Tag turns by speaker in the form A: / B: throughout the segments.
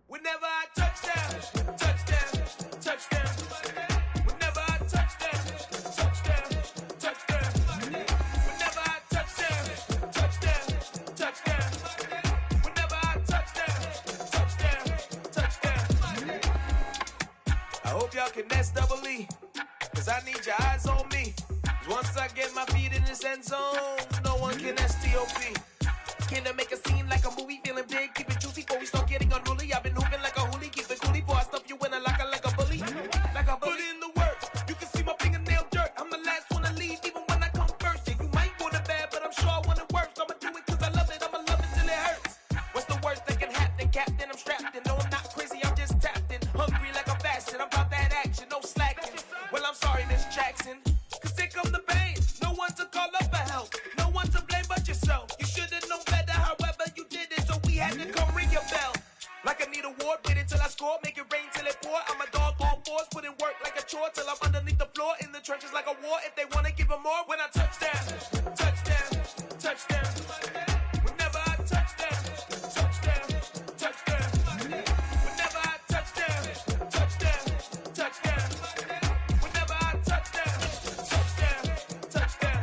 A: Whenever I touchdown, touchdown, touchdown. Whenever I touchdown, touchdown, touchdown. Whenever I touchdown, touchdown, touchdown. Whenever I touchdown, touchdown. I hope y'all can SEE, cause I need your eyes on me. Once I get my feet in this end zone, no one can STOP. Can I make a scene like a movie, feeling big, keep it juicy before we start getting unruly. I've been hooping like a hoolie, keep it coolie before I stuff you in a locker like a bully. Like a bully. Put in the work, you can see my fingernail dirt. I'm the last one to leave, even when I come first. Yeah, you might want it bad, but I'm sure I want it worse. I'ma do it cause I love it, I'ma love it till it hurts. What's the worst that can happen, Captain? I'm strapped in, no I'm not crazy, I'm just tapped in. Hungry like a bastard, I'm about that action, no slacking. Well, I'm sorry, Miss Jackson, cause here come the pain. No one to call up for help, no one to blame but yourself. You should've known better, however you did it, so we had to come ring your bell. Like I need a award, wait until I score, make it rain till it pour. I'm a dog on fours, put in work like a chore till I'm underneath the floor, in the trenches like a war. If they wanna give them more, when I touchdown, touchdown, touchdown. Whenever I touchdown, touchdown, touchdown. Whenever I touchdown, touchdown, touchdown. Whenever I touchdown, touchdown, touchdown.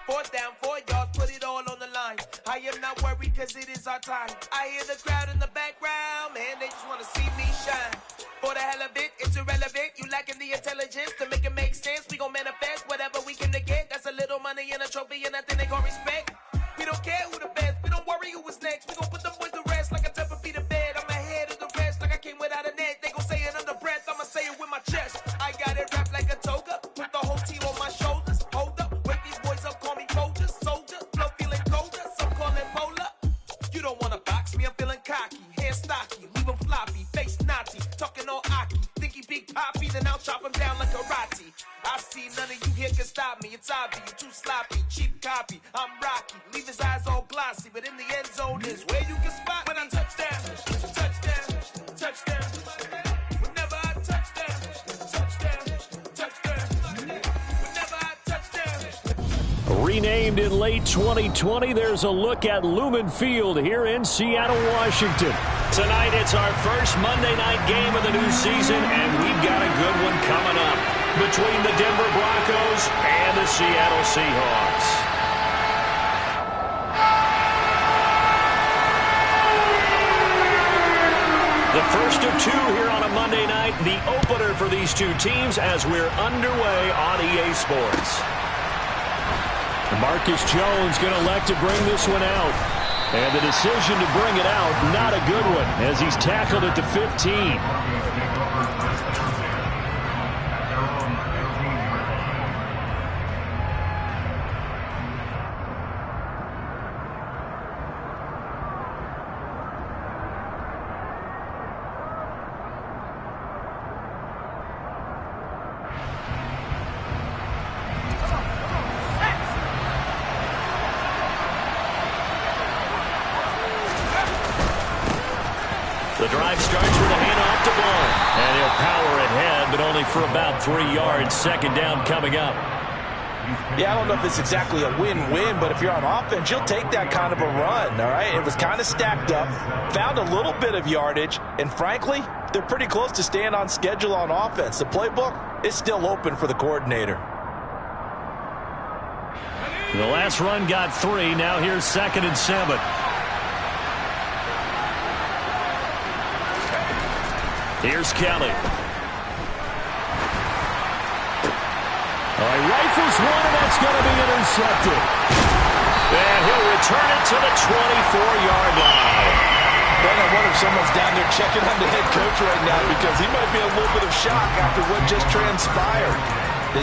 A: Fourth down, 4 yards, put it all on the line. I am not worried cause it is our time. I hear the crowd in the background, man, they just wanna see me shine. For the hell of it, it's irrelevant. You lacking the intelligence to make it make sense. We gon' manifest whatever we can to get. That's a little money and a trophy and nothing they gon' respect. We don't care who the best, we don't worry who was next. We gon' put them boys to rest like a Tempur to bed. I'm ahead of the rest like I came without a net. They gon' say it under breath, I'ma say it with my chest. I got it wrapped like a toga, put the whole team on my shoulders. Hold up, wake these boys up, call me Folger, soldier. Flow feeling colder, some call it polar. You don't wanna box me, I'm feeling cocky. Hair stocky, leave him floppy, face naughty. Talking all aki, think he big poppy, then I'll chop him down like karate. I see none of you here can stop me. It's obvious, you too sloppy, cheap copy. I'm Rocky, leave his eyes all glossy, but in the end zone is where you can spot when I touchdown, touchdown, touchdown. Whenever I touchdown, touchdown, touchdown. Whenever I touchdown.
B: Renamed in late 2020, there's a look at Lumen Field here in Seattle, Washington. Tonight, it's our first Monday night game of the new season, and we've got a good one coming up between the Denver Broncos and the Seattle Seahawks. The first of two here on a Monday night, the opener for these two teams as we're underway on EA Sports. Marcus Jones going to elect to bring this one out. And the decision to bring it out, not a good one, as he's tackled at the 15. The drive starts with a handoff to Ball. And he'll power ahead, but only for about 3 yards. Second down coming up.
C: Yeah, I don't know if it's exactly a win-win, but if you're on offense, you'll take that kind of a run, all right? It was kind of stacked up, found a little bit of yardage, and frankly, they're pretty close to staying on schedule on offense. The playbook is still open for the coordinator.
B: The last run got 3. Now here's 2nd and 7. Here's Kelly. Rifles one, and that's going to be intercepted. And he'll return it to the 24-yard line.
C: Ben, I wonder if someone's down there checking on the head coach right now because he might be a little bit of shock after what just transpired.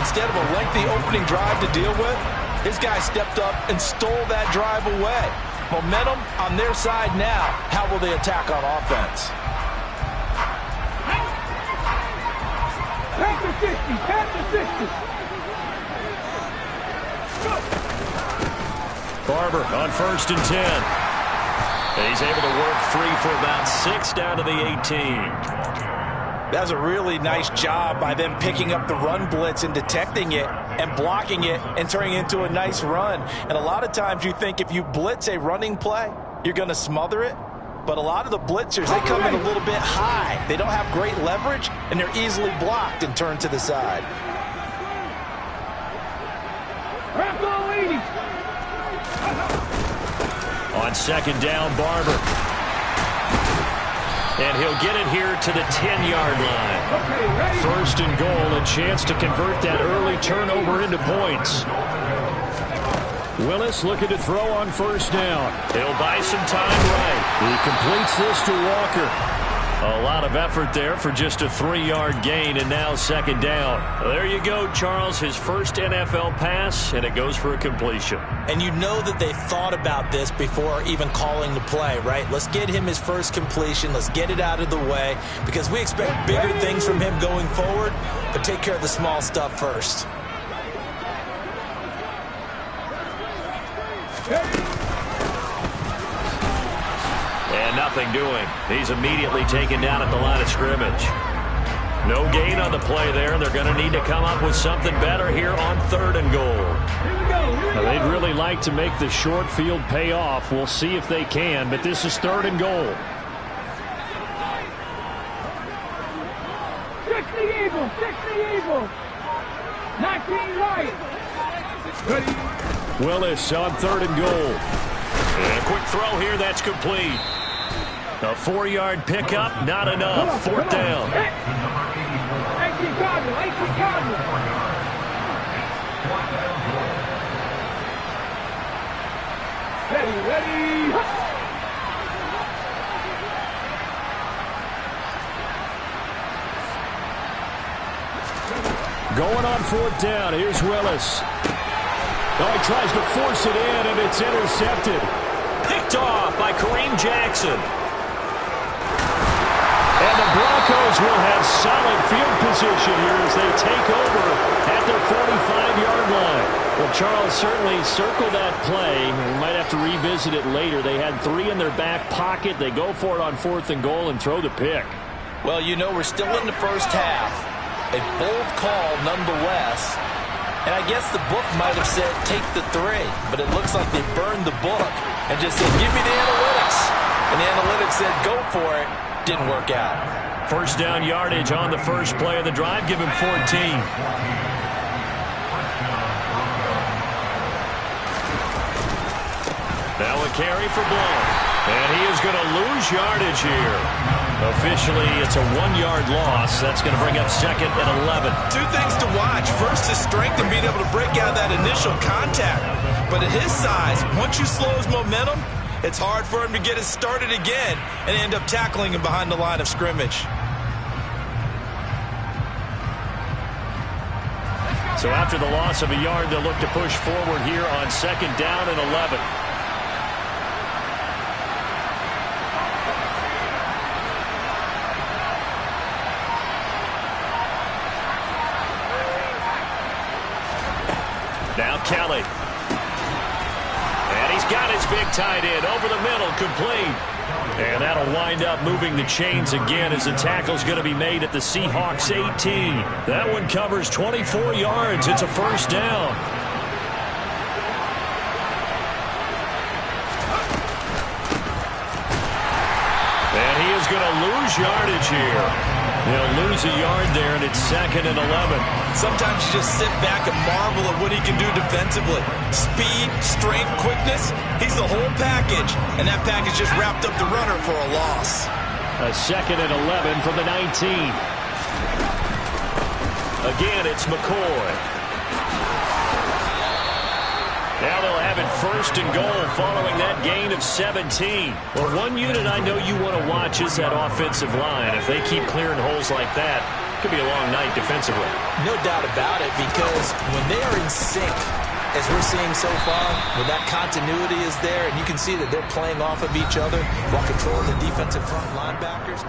C: Instead of a lengthy opening drive to deal with, his guy stepped up and stole that drive away. Momentum on their side now. How will they attack on offense?
B: Barber on 1st and 10. He's able to work free for about 6 down to the 18.
C: That's a really nice job by them picking up the run blitz and detecting it and blocking it and turning it into a nice run. And a lot of times you think if you blitz a running play, you're going to smother it. But a lot of the blitzers, they come in a little bit high. They don't have great leverage, and they're easily blocked and turned to the side.
B: On 2nd down, Barber. And he'll get it here to the 10-yard line. 1st and goal, a chance to convert that early turnover into points. Willis looking to throw on 1st down. He'll buy some time right. He completes this to Walker. A lot of effort there for just a 3-yard gain, and now 2nd down. There you go, Charles, his first NFL pass, and it goes for a completion.
C: And you know that they thought about this before even calling the play, right? Let's get him his first completion. Let's get it out of the way, because we expect bigger things from him going forward, but take care of the small stuff first.
B: And nothing doing. He's immediately taken down at the line of scrimmage. No gain on the play there. They're going to need to come up with something better here on 3rd and goal. Now, they'd really like to make the short field pay off. We'll see if they can, but this is 3rd and goal.
D: 60 Eagles, 60 Eagles. 19 Lions.
B: Willis on 3rd and goal. And a quick throw here, that's complete. A 4-yard pickup, not enough. 4th down.
D: Hey, Chicago. Ready.
B: Going on 4th down, here's Willis. Oh, he tries to force it in, and it's intercepted. Picked off by Kareem Jackson. And the Broncos will have solid field position here as they take over at their 45-yard line. Well, Charles, certainly circle that play. We might have to revisit it later. They had 3 in their back pocket. They go for it on 4th and goal and throw the pick.
C: Well, you know, we're still in the first half. A bold call nonetheless. And I guess the book might have said take the 3, but it looks like they burned the book and just said give me the analytics. And the analytics said go for it. Didn't work out.
B: 1st down yardage on the first play of the drive. Give him 14. Now a carry for Blount. And he is going to lose yardage here. Officially, it's a 1-yard loss. That's going to bring up 2nd and 11.
C: 2 things to watch. First is strength and being able to break out that initial contact. But at his size, once you slow his momentum, it's hard for him to get it started again and end up tackling him behind the line of scrimmage.
B: So after the loss of a yard, they'll look to push forward here on 2nd down and 11. Now Kelly. And he's got his big tight end over the middle, complete. And that'll wind up moving the chains again as the tackle's going to be made at the Seahawks 18. That one covers 24 yards. It's a 1st down. And he is going to lose yardage here. He'll lose a yard there, and it's 2nd and 11.
C: Sometimes you just sit back and marvel at what he can do defensively. Speed, strength, quickness, he's the whole package. And that package just wrapped up the runner for a loss.
B: A 2nd and 11 from the 19. Again, it's McCoy. Now they'll have it 1st and goal following that gain of 17. Well, one unit I know you want to watch is that offensive line. If they keep clearing holes like that, it could be a long night defensively.
C: No doubt about it, because when they are in sync, as we're seeing so far, when that continuity is there, and you can see that they're playing off of each other while controlling the defensive front linebackers.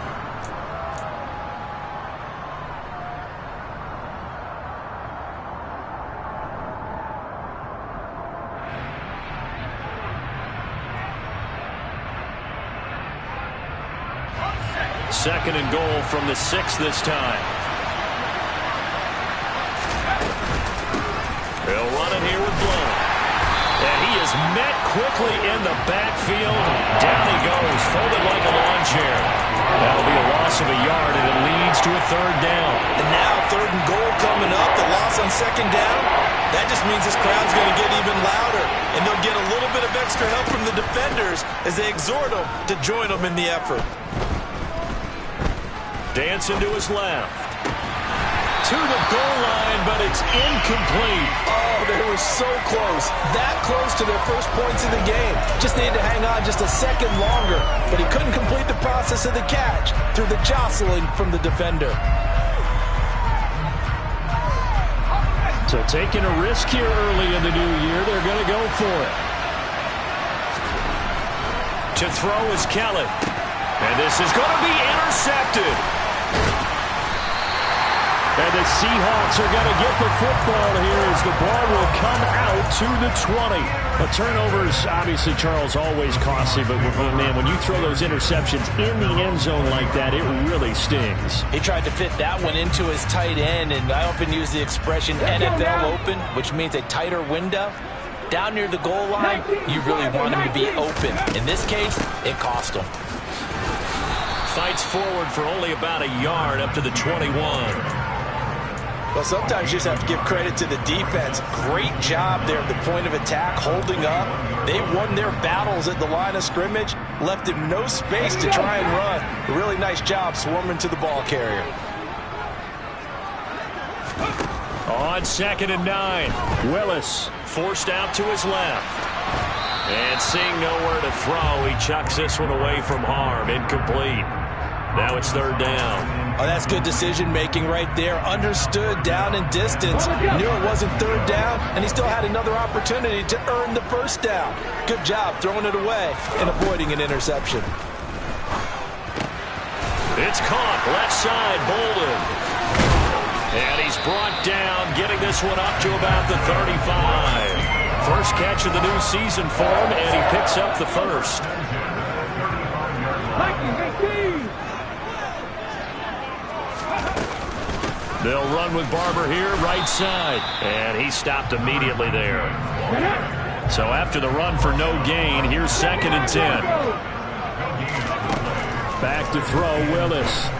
B: second and goal from the 6 this time. They'll run it here with Blount. And he is met quickly in the backfield. Down he goes, folded like a lawn chair. That'll be a loss of a yard, and it leads to a third down.
C: And now 3rd and goal coming up. The loss on 2nd down. That just means this crowd's going to get even louder. And they'll get a little bit of extra help from the defenders as they exhort them to join them in the effort.
B: Dancing to his left. To the goal line, but it's incomplete.
C: Oh, they were so close. That close to their first points of the game. Just needed to hang on just a second longer. But he couldn't complete the process of the catch through the jostling from the defender.
B: So taking a risk here early in the new year, they're going to go for it. To throw is Kelly. And this is going to be intercepted. And the Seahawks are going to get the football here as the ball will come out to the 20. But turnovers, obviously, Charles, always costly. But, man, when you throw those interceptions in the end zone like that, it really stings.
C: He tried to fit that one into his tight end, and I often use the expression NFL open, which means a tighter window. Down near the goal line, you really want him to be open. In this case, it cost him.
B: Fights forward for only about a yard up to the 21.
C: Well, sometimes you just have to give credit to the defense. Great job there at the point of attack, holding up. They won their battles at the line of scrimmage, left him no space to try and run. A really nice job swarming to the ball carrier.
B: On 2nd and 9, Willis forced out to his left. And seeing nowhere to throw, he chucks this one away from harm. Incomplete. Now it's 3rd down.
C: Oh, that's good decision-making right there. Understood down and distance. Knew it wasn't 3rd down, and he still had another opportunity to earn the 1st down. Good job throwing it away and avoiding an interception.
B: It's caught. Left side, Bolden. And he's brought down, getting this one up to about the 35. First catch of the new season for him, and he picks up the 1st. They'll run with Barber here, right side. And he stopped immediately there. So after the run for no gain, here's 2nd and 10. Back to throw, Willis.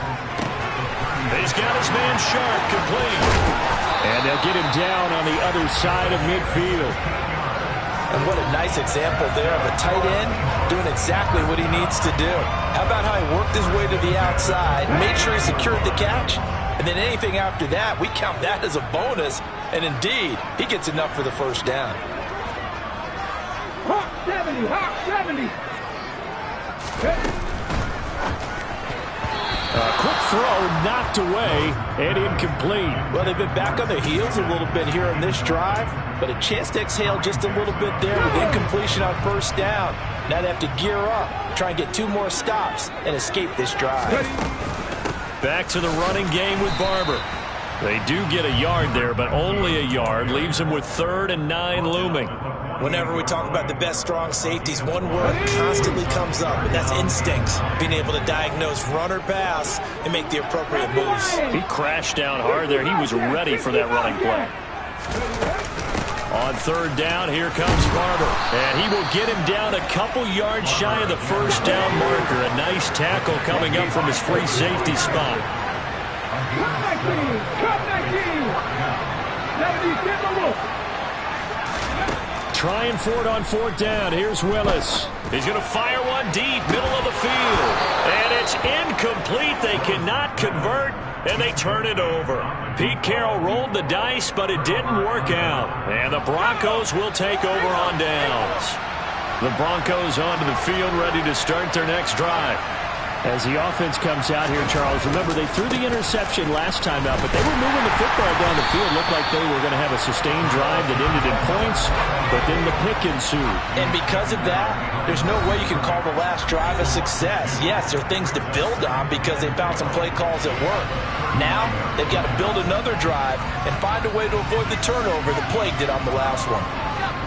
B: He's got his man Sharp, complete. And they'll get him down on the other side of midfield.
C: And what a nice example there of a tight end doing exactly what he needs to do. How about how he worked his way to the outside, made sure he secured the catch, and then anything after that, we count that as a bonus. And indeed, he gets enough for the 1st down.
D: Hawk 70, Hawk 70.
B: Quick throw knocked away and incomplete.
C: Well, they've been back on their heels a little bit here on this drive, but a chance to exhale just a little bit there with incompletion on 1st down. Now they have to gear up, try and get 2 more stops and escape this drive.
B: Back to the running game with Barber. They do get a yard there, but only a yard. Leaves them with 3rd and 9 looming.
C: Whenever we talk about the best strong safeties, one word constantly comes up, and that's instincts. Being able to diagnose run or pass and make the appropriate moves.
B: He crashed down hard there. He was ready for that running play. On 3rd down, here comes Barber. And he will get him down a couple yards shy of the 1st down marker. A nice tackle coming up from his free safety spot. Trying for it on 4th down. Here's Willis. He's going to fire one deep, middle of the field. And it's incomplete. They cannot convert, and they turn it over. Pete Carroll rolled the dice, but it didn't work out. And the Broncos will take over on downs. The Broncos onto the field, ready to start their next drive. As the offense comes out here, Charles, remember they threw the interception last time out, but they were moving the football down the field. Looked like they were going to have a sustained drive that ended in points, but then the pick ensued.
C: And because of that, there's no way you can call the last drive a success. Yes, there are things to build on because they found some play calls that work. Now, they've got to build another drive and find a way to avoid the turnover the plague did on the last one.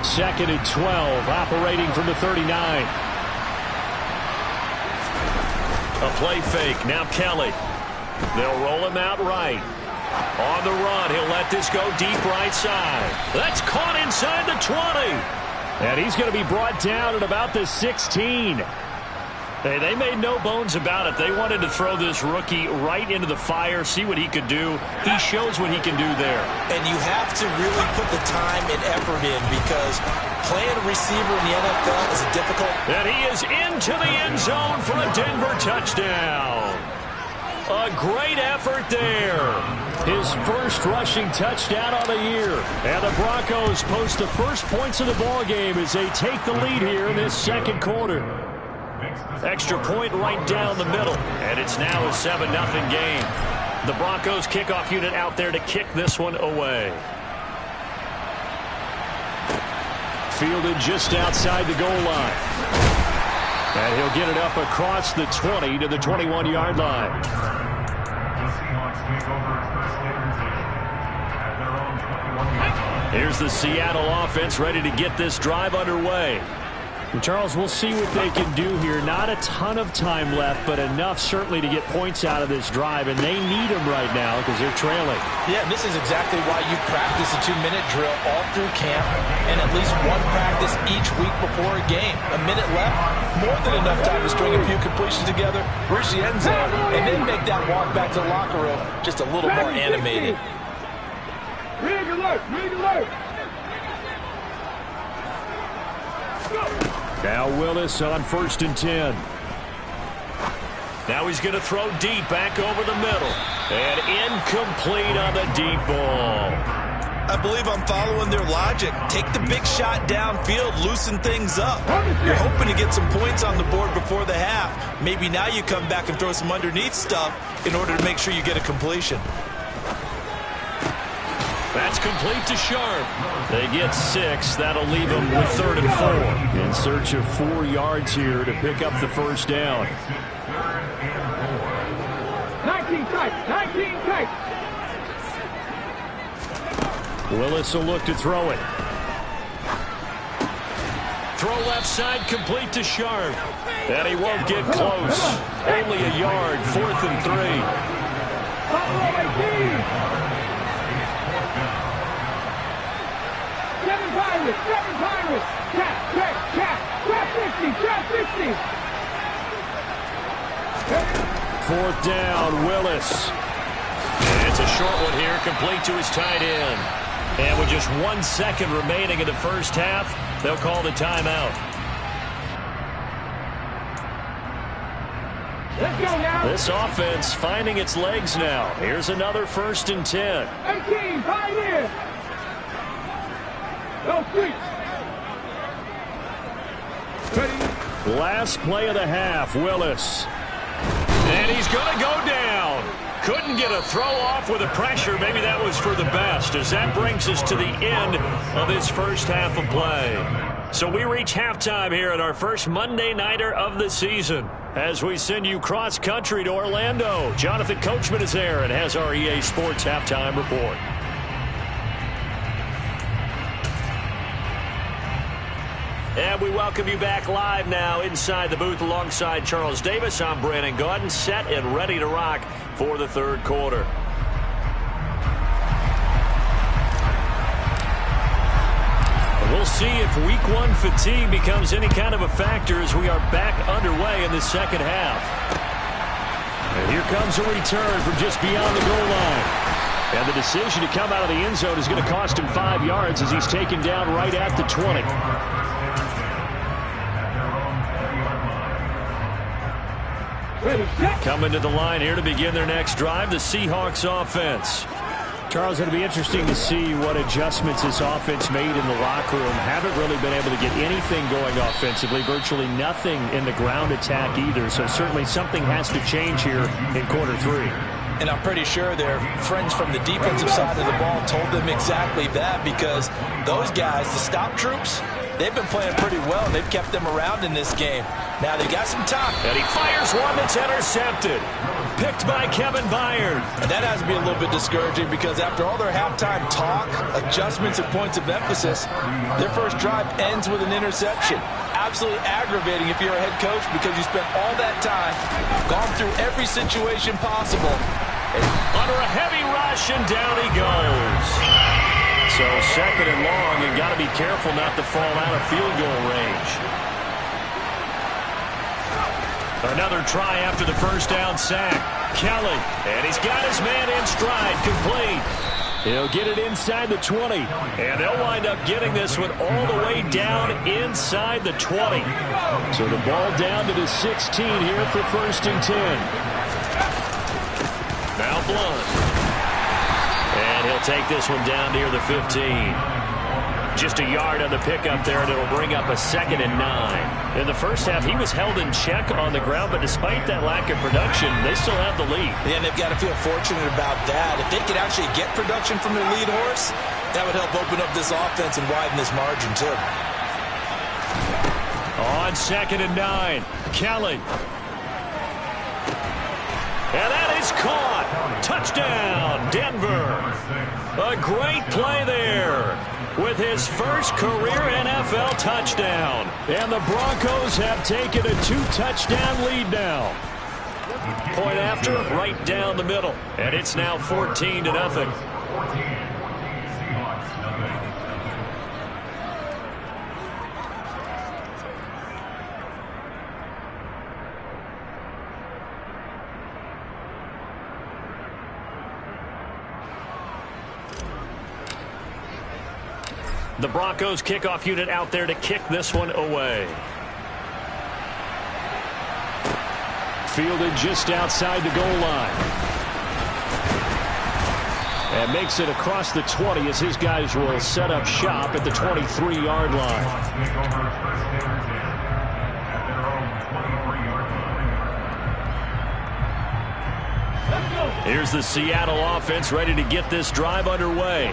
B: 2nd and 12, operating from the 39. A play fake. Now Kelly. They'll roll him out right. On the run, he'll let this go deep right side. That's caught inside the 20. And he's going to be brought down at about the 16. Hey, they made no bones about it. They wanted to throw this rookie right into the fire, see what he could do. He shows what he can do there.
C: And you have to really put the time and effort in because playing a receiver in the NFL is difficult.
B: And he is into the end zone for a Denver touchdown. A great effort there. His first rushing touchdown of the year. And the Broncos post the first points of the ballgame as they take the lead here in this second quarter. Extra point right down the middle. And it's now a 7-0 game. The Broncos kickoff unit out there to kick this one away. Fielded just outside the goal line. And he'll get it up across the 20 to the 21-yard line. Here's the Seattle offense ready to get this drive underway.
E: And Charles, we'll see what they can do here. Not a ton of time left, but enough certainly to get points out of this drive, and they need them right now because they're trailing.
C: Yeah, this is exactly why you practice a 2-minute drill all through camp and at least one practice each week before a game. A minute left, more than enough time to string a few completions together, reach the end zone, and then make that walk back to the locker room just a little more animated.
D: Rig alert! Rig alert!
B: Now Willis on 1st and 10. Now he's going to throw deep back over the middle. And incomplete on the deep ball.
C: I believe I'm following their logic. Take the big shot downfield, loosen things up. You're hoping to get some points on the board before the half. Maybe now you come back and throw some underneath stuff in order to make sure you get a completion.
B: That's complete to Sharp. They get 6. That'll leave them with 3rd and 4.
E: In search of 4 yards here to pick up the first down.
D: 19 tight! 19 tight!
E: Willis will look to throw it.
B: Throw left side complete to Sharp. And he won't get close. Only a yard. 4th and 3.
D: Seven Pirates! Trap 50!
B: 4th down, Willis. And it's a short one here, complete to his tight end. And with just 1 second remaining in the first half, they'll call the timeout.
D: Let's go now!
B: This offense finding its legs now. Here's another 1st and 10.
D: 18, Pioneer! No streets! Ready?
B: Last play of the half, Willis. And he's going to go down. Couldn't get a throw off with the pressure. Maybe that was for the best, as that brings us to the end of this first half of play. So we reach halftime here at our first Monday Nighter of the season. As we send you cross-country to Orlando, Jonathan Coachman is there and has our EA Sports Halftime Report. And we welcome you back live now inside the booth alongside Charles Davis. I'm Brandon Gaudin, set and ready to rock for the third quarter. We'll see if week 1 fatigue becomes any kind of a factor as we are back underway in the second half. And here comes a return from just beyond the goal line. And the decision to come out of the end zone is going to cost him 5 yards as he's taken down right at the 20. Coming to the line here to begin their next drive, the Seahawks offense.
E: Charles, it'll be interesting to see what adjustments this offense made in the locker room. Haven't really been able to get anything going offensively, virtually nothing in the ground attack either. So certainly something has to change here in quarter 3.
C: And I'm pretty sure their friends from the defensive side of the ball told them exactly that, because those guys, the stop troops, they've been playing pretty well. They've kept them around in this game. Now they got some time.
B: And he fires one that's intercepted. Picked by Kevin Byard.
C: And that has to be a little bit discouraging, because after all their halftime talk, adjustments and points of emphasis, their first drive ends with an interception. absolutely aggravating if you're a head coach because you spent all that time, gone through every situation possible.
B: Under a heavy rush, and down he goes. So second and long, and got to be careful not to fall out of field goal range. Another try after the first down sack. Kelly, and he's got his man in stride, complete. He'll get it inside the 20, and they'll wind up getting this one all the way down inside the 20. So the ball down to the 16 here for 1st and 10. Now Blunt. And he'll take this one down near the 15. Just a yard on the pickup there, and it'll bring up a 2nd and 9. In the first half, he was held in check on the ground, but despite that lack of production, they still have the lead.
C: Yeah, and they've got to feel fortunate about that. If they could actually get production from their lead horse, that would help open up this offense and widen this margin, too.
B: On 2nd and 9, Kelly. And that is caught. Touchdown, Denver. A great play there with his first career NFL touchdown. And the Broncos have taken a 2-touchdown lead now. Point after, right down the middle. And it's now 14-0. The Broncos kickoff unit out there to kick this one away.
E: Fielded just outside the goal line. And makes it across the 20 as his guys will set up shop at the 23-yard line.
B: Here's the Seattle offense ready to get this drive underway.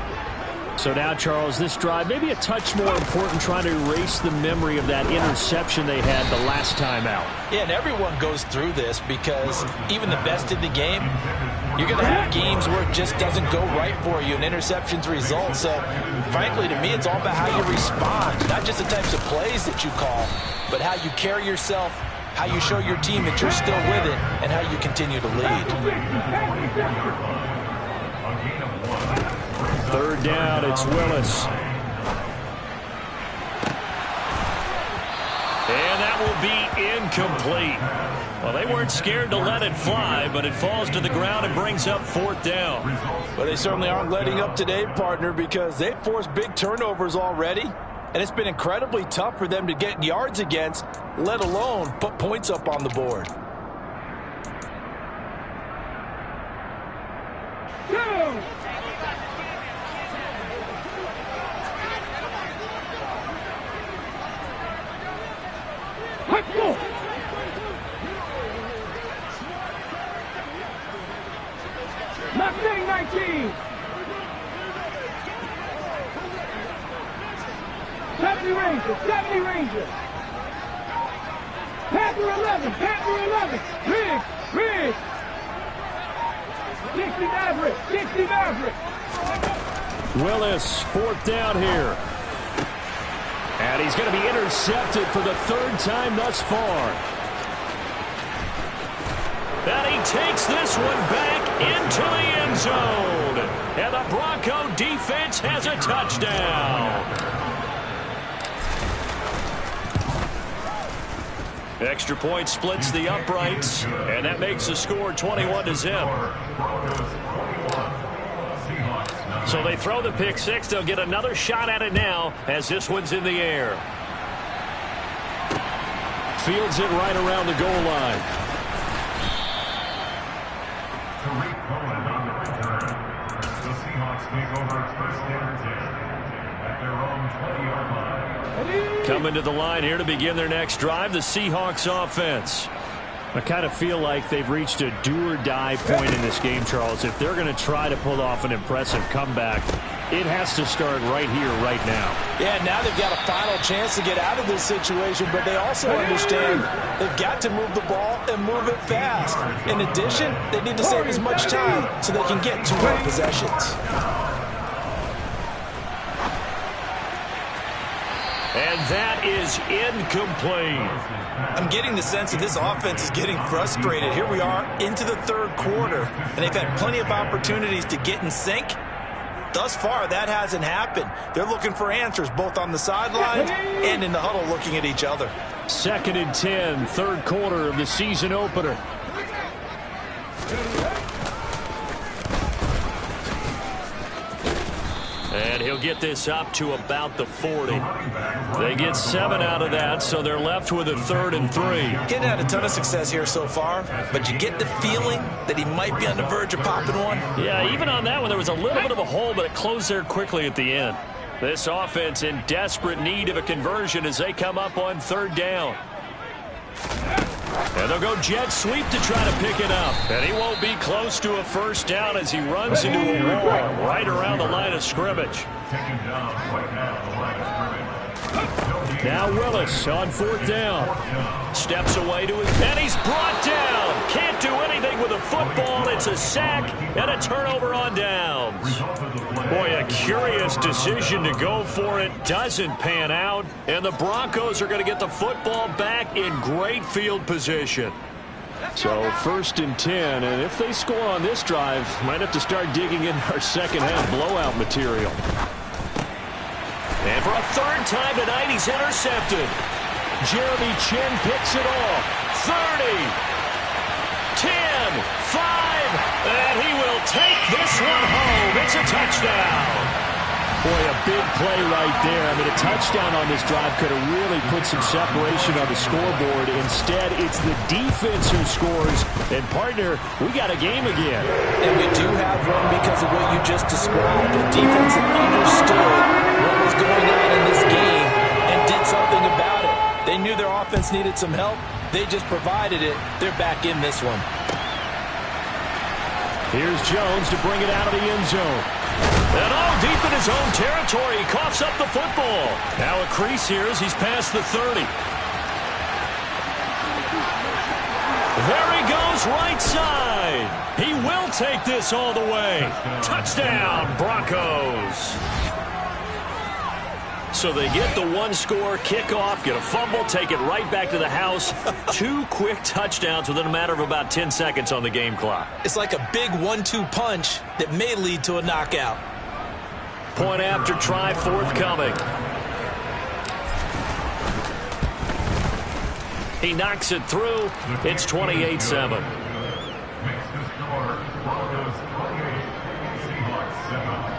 E: So now, Charles, this drive maybe a touch more important, trying to erase the memory of that interception they had the last time out.
C: Yeah, and everyone goes through this because even the best in the game, you're going to have games where it just doesn't go right for you and interceptions result. So, frankly, to me, it's all about how you respond, not just the types of plays that you call, but how you carry yourself, how you show your team that you're still with it, and how you continue to lead.
E: 3rd down, it's Willis.
B: And that will be incomplete. Well, they weren't scared to let it fly, but it falls to the ground and brings up 4th down.
C: Well, they certainly aren't letting up today, partner, because they've forced big turnovers already, and it's been incredibly tough for them to get yards against, let alone put points up on the board.
D: Mustang 19. Deputy Ranger, Deputy Ranger. Panther 11, Panther 11. Riggs. 60 Maverick, 60 Maverick.
E: Willis, 4th down here. And he's going to be intercepted for the 3rd time thus far.
B: And he takes this one back into the end zone. And the Bronco defense has a touchdown. Extra point splits the uprights, and that makes the score 21-0. So they throw the pick six. They'll get another shot at it now as this one's in the air.
E: Fields it right around the goal line.
F: The Seahawks take over first and 10 at their own 20-yard line.
B: Coming to the line here to begin their next drive, the Seahawks offense.
E: I kind of feel like they've reached a do-or-die point in this game, Charles. If they're going to try to pull off an impressive comeback, it has to start right here, right now.
C: Yeah, now they've got a final chance to get out of this situation, but they also understand they've got to move the ball and move it fast. In addition, they need to save as much time so they can get 2 more possessions.
B: And that is incomplete.
C: I'm getting the sense that this offense is getting frustrated. Here we are into the third quarter, and they've had plenty of opportunities to get in sync. Thus far, that hasn't happened. They're looking for answers both on the sidelines and in the huddle looking at each other.
E: 2nd and 10, third quarter of the season opener. And he'll get this up to about the 40. They get 7 out of that, so they're left with a 3rd and 3.
C: Getting had a ton of success here so far, but you get the feeling that he might be on the verge of popping one.
B: Yeah, even on that one, there was a little bit of a hole, but it closed there quickly at the end. This offense in desperate need of a conversion as they come up on 3rd down. And they'll go jet sweep to try to pick it up. And he won't be close to a 1st down as he runs into a wall right around the line of scrimmage.
E: Now Willis on 4th down.
B: Steps away to his, and he's brought down. Can't do anything with a football. It's a sack and a turnover on downs. Boy, a curious decision to go for it. Doesn't pan out. And the Broncos are going to get the football back in great field position.
E: So 1st and 10, and if they score on this drive, might have to start digging in our second half blowout material.
B: And for a 3rd time tonight, he's intercepted.
E: Jeremy Chinn picks it off.
B: 30, 10, 5, and he will take this one home. It's a touchdown.
E: Boy, a big play right there. I mean, a touchdown on this drive could have really put some separation on the scoreboard. Instead, it's the defense who scores. And, partner, we got a game again.
C: And we do have one because of what you just described. The defense understood what was going on in this game and did something about it. They knew their offense needed some help. They just provided it. They're back in this one.
E: Here's Jones to bring it out of the end zone.
B: And all deep in his own territory, he coughs up the football. Now a crease here as he's past the 30. There he goes, right side. He will take this all the way. Touchdown, Broncos. So they get the 1-score kickoff, get a fumble, take it right back to the house. 2 quick touchdowns within a matter of about 10 seconds on the game clock.
C: It's like a big 1-2 punch that may lead to a knockout.
B: Point after try forthcoming. He knocks it through. It's 28-7.
F: Makes the score Broncos 28, Seahawks 7.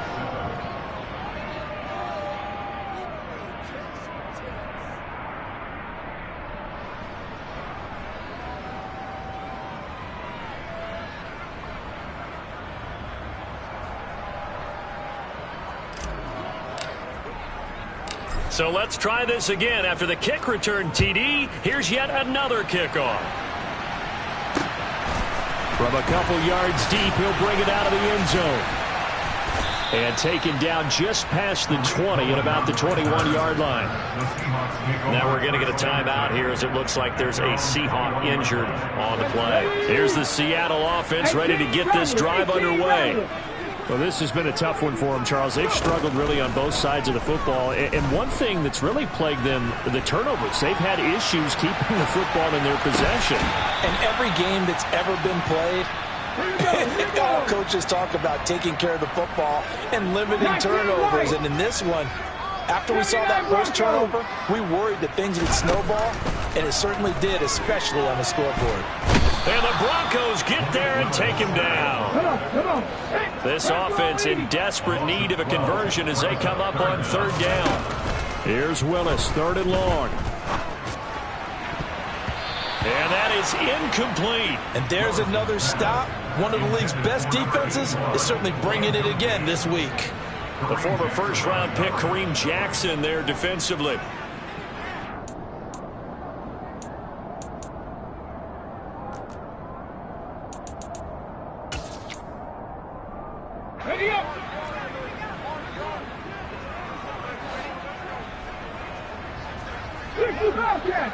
B: So let's try this again. After the kick return TD, here's yet another kickoff.
E: From a couple yards deep, he'll bring it out of the end zone. And taken down just past the 20 at about the 21-yard line.
B: Now we're going to get a timeout here as it looks like there's a Seahawk injured on the play. Here's the Seattle offense ready to get this drive underway.
E: Well, this has been a tough one for them, Charles. They've struggled really on both sides of the football. And one thing that's really plagued them, the turnovers. They've had issues keeping the football in their possession.
C: And every game that's ever been played, all coaches talk about taking care of the football and limiting turnovers. And in this one, after we saw that first turnover, we worried that things would snowball, and it certainly did, especially on the scoreboard.
B: And the Broncos get there and take him down. This offense in desperate need of a conversion as they come up on 3rd down.
E: Here's Willis, 3rd and long.
B: And that is incomplete.
C: And there's another stop. One of the league's best defenses is certainly bringing it again this week.
B: The former 1st-round pick, Kareem Jackson, there defensively.
D: Ready up.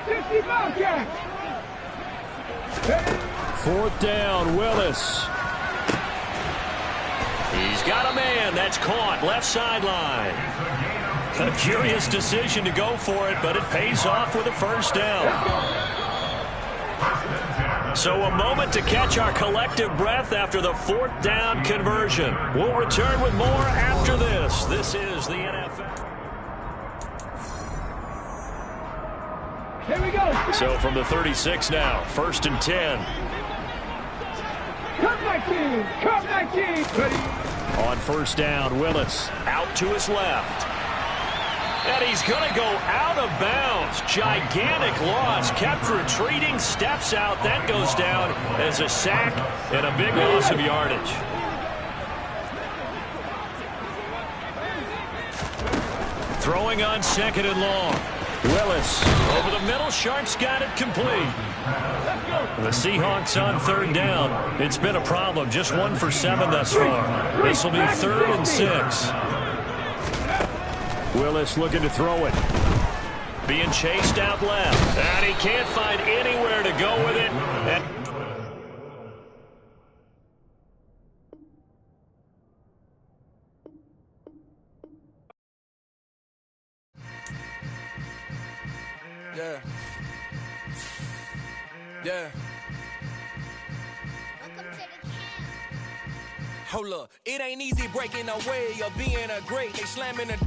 D: Sixty Bobcats.
E: 4th down, Willis.
B: He's got a man. That's caught. Left sideline. A curious decision to go for it, but it pays off with a first down. So a moment to catch our collective breath after the fourth down conversion. We'll return with more after this. This is the NFL.
D: Here we go.
B: So from the 36 now, 1st and 10.
D: Cut my team. Cut my team. Ready.
B: On first down, Willis out to his left. And he's going to go out of bounds. Gigantic loss. Kept retreating, steps out. That goes down as a sack and a big loss of yardage. Throwing on 2nd and long. Willis over the middle. Sharp's got it complete. The Seahawks on 3rd down. It's been a problem. Just 1 for 7 thus far. This will be 3rd and 6. Willis looking to throw it. Being chased out left. And he can't find anywhere to go with it.
A: Yeah. Yeah. Hold up. It ain't easy breaking away or being a great. They slamming the